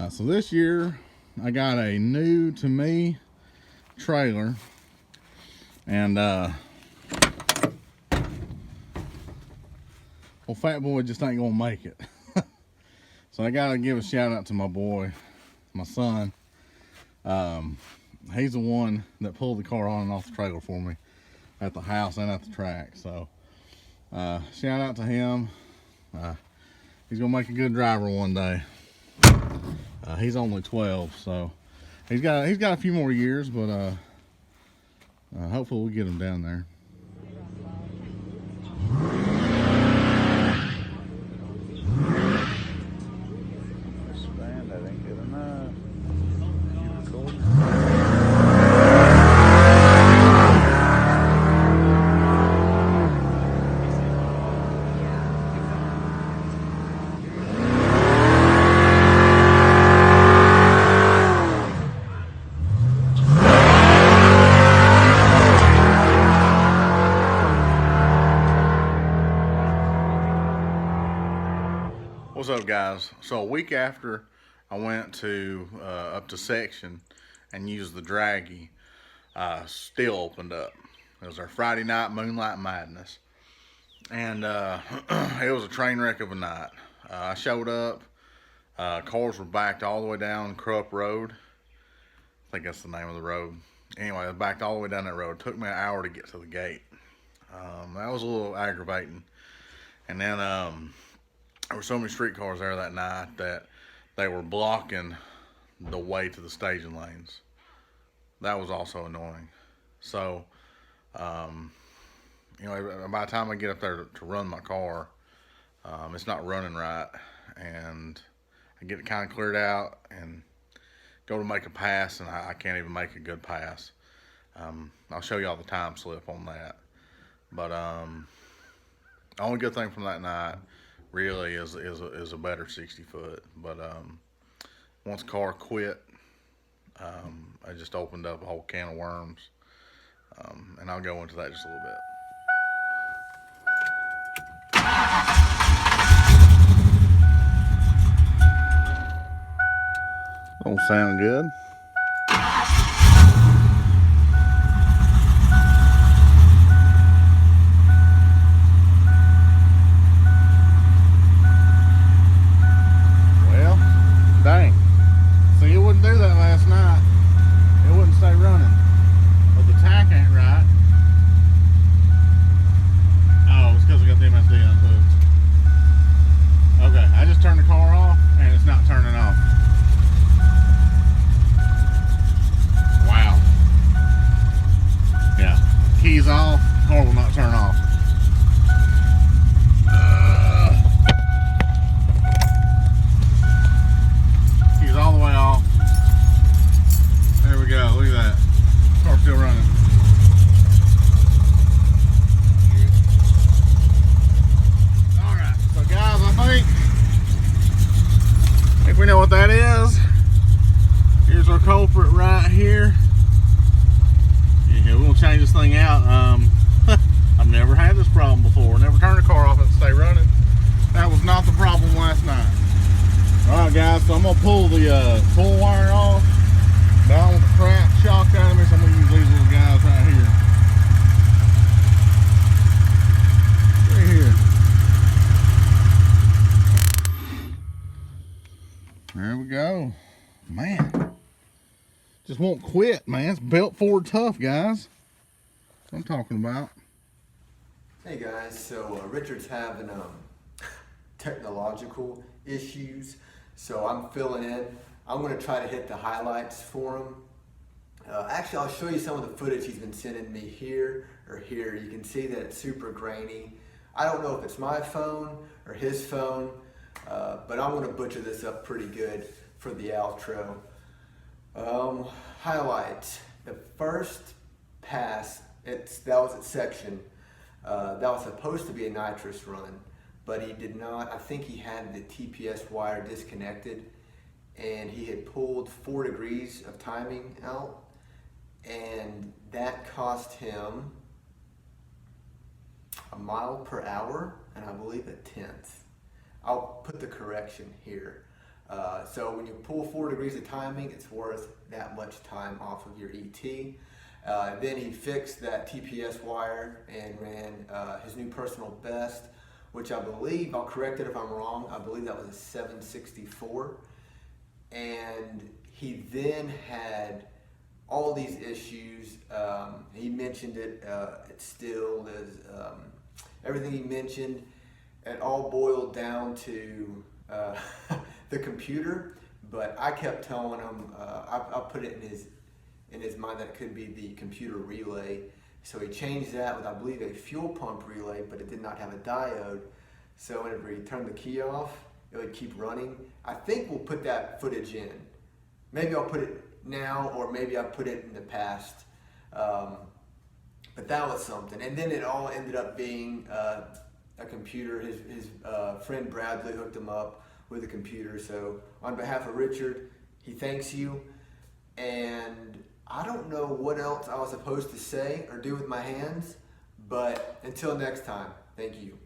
So this year I got a new to me trailer, and well, Fat Boy just ain't gonna make it. So I gotta give a shout out to my boy, my son. He's the one that pulled the car on and off the trailer for me at the house and at the track. So shout out to him. He's gonna make a good driver one day. He's only 12, so he's got a few more years, but hopefully we'll get him down there. That ain't good enough. What's up, guys? So a week after I went to up to section and used the draggy, still opened up. It was our Friday night Moonlight Madness, and it was a train wreck of a night. I showed up, cars were backed all the way down Krupp Road. I think that's the name of the road. Anyway, I backed all the way down that road. It took me an hour to get to the gate. That was a little aggravating. And then there were so many street cars there that night that they were blocking the way to the staging lanes. That was also annoying. So, you know, by the time I get up there to run my car, it's not running right, and I get it kind of cleared out and go to make a pass, and I can't even make a good pass. I'll show you all the time slip on that. But the only good thing from that night really is a better 60 foot. But once the car quit, I just opened up a whole can of worms, and I'll go into that just a little bit. Don't sound good. Dang. See, it wouldn't do that last night. It wouldn't stay running. But the tack ain't right. Oh, it's because I got the MSD unhooked. Okay, I just turned the car off and it's not turning off. Wow. Yeah. Keys off, car will not turn off. All the way off. There we go. Look at that. Car's still running. Alright, so guys, I think we know what that is. Here's our culprit right here. Yeah, we're gonna change this thing out. I've never had this problem before. Never turned the car off and stay running. That was not the problem last night. Alright guys, so I'm going to pull the pull wire off. But I don't want the crap shocked out of me, so I'm going to use these little guys right here. There we go. Man. Just won't quit, man. It's belt forward tough, guys. That's what I'm talking about. Hey guys, so Richard's having technological issues, so I'm filling in. I'm going to try to hit the highlights for him. Actually, I'll show you some of the footage he's been sending me here or here. You can see that it's super grainy. I don't know if it's my phone or his phone, but I'm going to butcher this up pretty good for the outro. Highlights. The first pass, that was at section. That was supposed to be a nitrous run, but he did not. I think he had the TPS wire disconnected, and he had pulled 4 degrees of timing out, and that cost him a mile per hour, and I believe a tenth. I'll put the correction here. So when you pull 4 degrees of timing, it's worth that much time off of your ET. Then he fixed that TPS wire and ran his new personal best, which I believe, I'll correct it if I'm wrong, I believe that was a 764. And he then had all these issues. He mentioned it, it still is, everything he mentioned, it all boiled down to the computer, but I kept telling him, I put it in his mind that it could be the computer relay. So he changed that with, I believe, a fuel pump relay, but it did not have a diode. So whenever he turned the key off, it would keep running. I think we'll put that footage in. Maybe I'll put it now, or maybe I'll put it in the past. But that was something. And then it all ended up being a computer. His friend Bradley hooked him up with a computer. So on behalf of Richard, he thanks you. And I don't know what else I was supposed to say or do with my hands, but until next time, thank you.